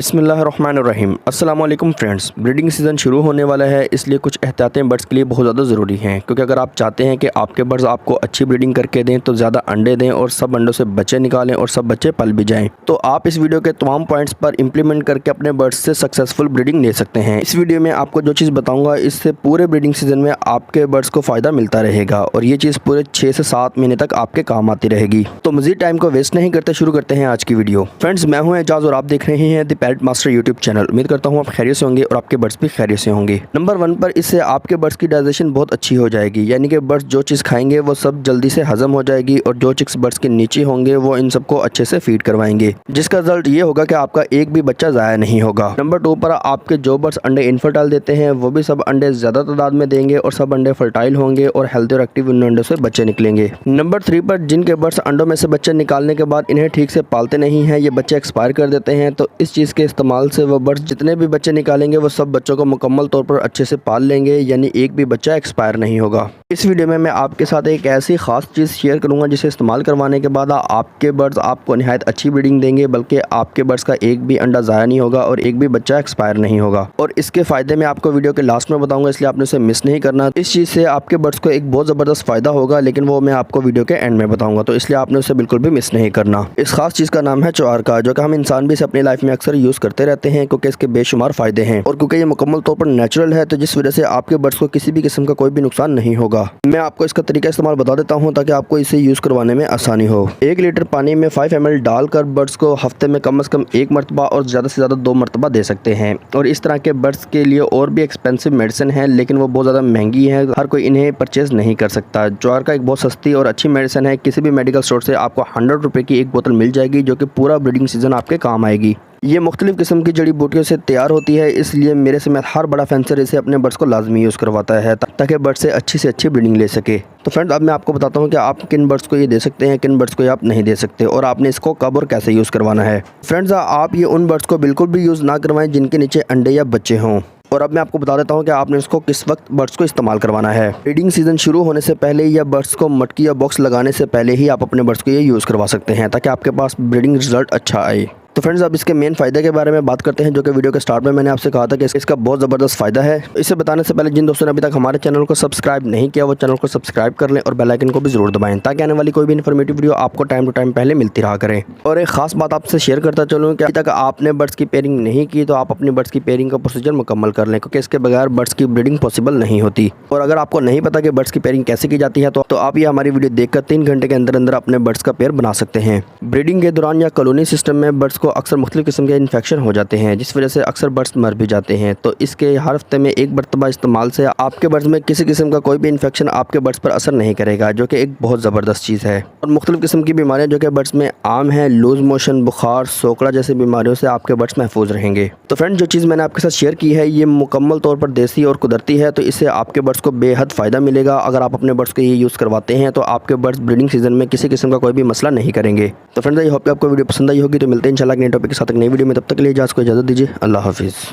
बिस्मिल्लाहिर्रहमानिर्रहीम। अस्सलाम वालेकुम फ्रेंड्स। ब्रीडिंग सीज़न शुरू होने वाला है, इसलिए कुछ एहतियातें बर्ड्स के लिए बहुत ज़्यादा ज़रूरी हैं, क्योंकि अगर आप चाहते हैं कि आपके बर्ड्स आपको अच्छी ब्रीडिंग करके दें तो ज़्यादा अंडे दें और सब अंडों से बच्चे निकालें और सब बच्चे पल भी जाएँ, तो आप इस वीडियो के तमाम पॉइंट्स पर इंप्लीमेंट करके अपने बर्ड्स से सक्सेसफुल ब्रीडिंग ले सकते हैं। इस वीडियो में आपको जो चीज़ बताऊँगा, इससे पूरे ब्रीडिंग सीज़न में आपके बर्ड्स को फ़ायदा मिलता रहेगा और ये चीज़ पूरे 6 से 7 महीने तक आपके काम आती रहेगी। तो मज़ीद टाइम को वेस्ट नहीं करते, शुरू करते हैं आज की वीडियो। फ्रेंड्स, मैं हूँ एजाज़ और आप देख रहे हैं the parrot master YouTube channel. उम्मीद करता हूँ आप खैरियत से होंगे और आपके बर्ड्स भी खैरियत से होंगे। नंबर 1 पर इससे आपके बर्ड्स की डाइजेशन बहुत अच्छी हो जाएगी, यानी कि बर्ड्स जो चीज़ खाएंगे वो सब जल्दी से हजम हो जाएगी और जो चिक्स बर्ड्स के नीचे होंगे वो इन सबको अच्छे से फीड करवाएंगे, जिसका रिजल्ट ये होगा कि आपका एक भी बच्चा ज़ाया नहीं होगा। नंबर 2 पर आपके जो बर्ड्स अंडे इनफर्टाइल देते हैं वो भी सब अंडे ज़्यादा तादाद में देंगे और सब अंडे फर्टाइल होंगे और हेल्थी और एक्टिव उन अंडों से बच्चे निकलेंगे। नंबर 3 पर जिनके बर्ड्स अंडों में से बच्चे निकालने के बाद इन्हें ठीक से पालते नहीं हैं, ये बच्चे एक्सपायर कर देते हैं, तो इस चीज़ के इस्तेमाल से वो बर्ड्स जितने भी बच्चे निकालेंगे वो सब बच्चों को मुकम्मल तौर पर अच्छे से पाल लेंगे, यानी एक भी बच्चा एक्सपायर नहीं होगा। इस वीडियो में मैं आपके साथ एक ऐसी ख़ास चीज़ शेयर करूंगा जिसे इस्तेमाल करवाने के बाद आपके बर्ड्स आपको निहायत अच्छी ब्रीडिंग देंगे, बल्कि आपके बर्ड्स का एक भी अंडा ज़ाया नहीं होगा और एक भी बच्चा एक्सपायर नहीं होगा। और इसके फ़ायदे मैं आपको वीडियो के लास्ट में बताऊँगा, इसलिए आपने उसे मिस नहीं करना। इस चीज़ से आपके बर्ड्स को एक बहुत ज़बरदस्त फ़ायदा होगा, लेकिन वो मैं आपको वीडियो के एंड में बताऊँगा, तो इसलिए आपने उसे बिल्कुल भी मिस नहीं करना। इस खास चीज़ का नाम है चवारका, जो कि हम इंसान भी इसे अपनी लाइफ में अक्सर यूज़ करते रहते हैं, क्योंकि इसके बेशुमार फ़ायदे हैं और क्योंकि ये मुकम्मल तौर पर नेचुरल है, तो जिस वजह से आपके बर्ड्स को किसी भी किस्म का कोई भी नुकसान नहीं होगा। मैं आपको इसका तरीका इस्तेमाल बता देता हूँ ताकि आपको इसे यूज़ करवाने में आसानी हो। 1 लीटर पानी में 5 ml डालकर बर्ड्स को हफ्ते में कम से कम 1 मरतबा और ज़्यादा से ज़्यादा 2 मरतबा दे सकते हैं। और इस तरह के बर्ड्स के लिए और भी एक्सपेंसिव मेडिसिन है, लेकिन वो बहुत ज़्यादा महंगी है, हर कोई इन्हें परचेज़ नहीं कर सकता। चवारका एक बहुत सस्ती और अच्छी मेडिसिन है, किसी भी मेडिकल स्टोर से आपको 100 रुपये की एक बोतल मिल जाएगी, जो कि पूरा ब्रीडिंग सीज़न आपके काम आएगी। ये मुख्तलिफ़ किस्म की जड़ी बूटियों से तैयार होती है, इसलिए मेरे से मैं हर बड़ा फैंसर इसे अपने बर्ड्स को लाजमी यूज़ करवाता है ताकि बर्ड्स से अच्छी ब्रीडिंग ले सके। तो फ्रेंड्स, अब मैं आपको बताता हूँ कि आप किन बर्ड्स को ये दे सकते हैं, किन बर्ड्स को आप नहीं दे सकते और आपने इसको कब और कैसे यूज़ करवाना है। फ्रेंड्स, आप ये उन बर्ड्स को बिल्कुल भी यूज़ ना करवाएं जिनके नीचे अंडे या बच्चे हों। और अब मैं आपको बता देता हूँ कि आपने इसको किस वक्त बर्ड्स को इस्तेमाल करवाना है। ब्रीडिंग सीज़न शुरू होने से पहले या बर्ड्स को मटकी या बॉक्स लगाने से पहले ही आप अपने बर्ड्स को ये यूज़ करवा सकते हैं, ताकि आपके पास ब्रीडिंग रिजल्ट अच्छा आए। तो फ्रेंड्स, अब इसके मेन फ़ायदे के बारे में बात करते हैं, जो कि वीडियो के स्टार्ट में मैंने आपसे कहा था कि इसका बहुत ज़बरदस्त फ़ायदा है। इसे बताने से पहले जिन दोस्तों ने अभी तक हमारे चैनल को सब्सक्राइब नहीं किया, वो चैनल को सब्सक्राइब कर लें और बेल आइकन को भी ज़रूर दबाएं, ताकि आने वाली कोई भी इन्फॉर्मेटिव वीडियो आपको टाइम टू टाइम पहले मिलती रहा करें। और एक ख़ास बात आपसे शेयर करता चलूँ कि अभी तक आपने बर्ड्स की पेयरिंग नहीं की तो आप अपनी बर्ड्स की पेयरिंग का प्रोसीजर मुकम्मल कर लें, क्योंकि इसके बगैर बर्ड्स की ब्रीडिंग पॉसिबल नहीं होती। और अगर आपको नहीं पता कि बर्ड्स की पेयरिंग कैसे की जाती है, तो आप ये हमारी वीडियो देखकर 3 घंटे के अंदर अंदर अपने बर्ड्स का पेयर बना सकते हैं। ब्रीडिंग के दौरान या कॉलोनी सिस्टम में बर्ड्स को अक्सर मुख्तलिफ किस्म के इन्फेक्शन हो जाते हैं, जिस वजह से अक्सर बर्ड्स मर भी जाते हैं। तो इसके हर हफ्ते में 1 मरतबा इस्तेमाल से आपके बर्ड्स में किसी किस्म का कोई भी इन्फेक्शन आपके बर्ड्स पर असर नहीं करेगा, जो कि एक बहुत ज़बरदस्त चीज़ है। और मुख्तलिफ किस्म की बीमारियां जो कि बर्ड्स में आम हैं, लूज़ मोशन, बुखार, सोकड़ा जैसी बीमारियों से आपके बर्ड्स महफूज रहेंगे। तो फ्रेंड, जो चीज़ मैंने आपके साथ शेयर की है ये मुकम्मल तौर पर देसी और कुदरती है, तो इससे आपके बर्ड्स को बेहद फ़ायदा मिलेगा। अगर आप अपने बर्ड्स को ये यूज़ करवाते हैं तो आपके बर्ड्स ब्रीडिंग सीजन में किसी किस्म का कोई भी मसला नहीं करेंगे। तो फ्रेंड्स, आई होप कि आपको वीडियो पसंद आई होगी। तो मिलते हैं इंशाल्लाह एक नए टॉपिक के साथ एक नई वीडियो में, तब तक के लिए इजाज़त दीजिए। अल्लाह हाफिज़।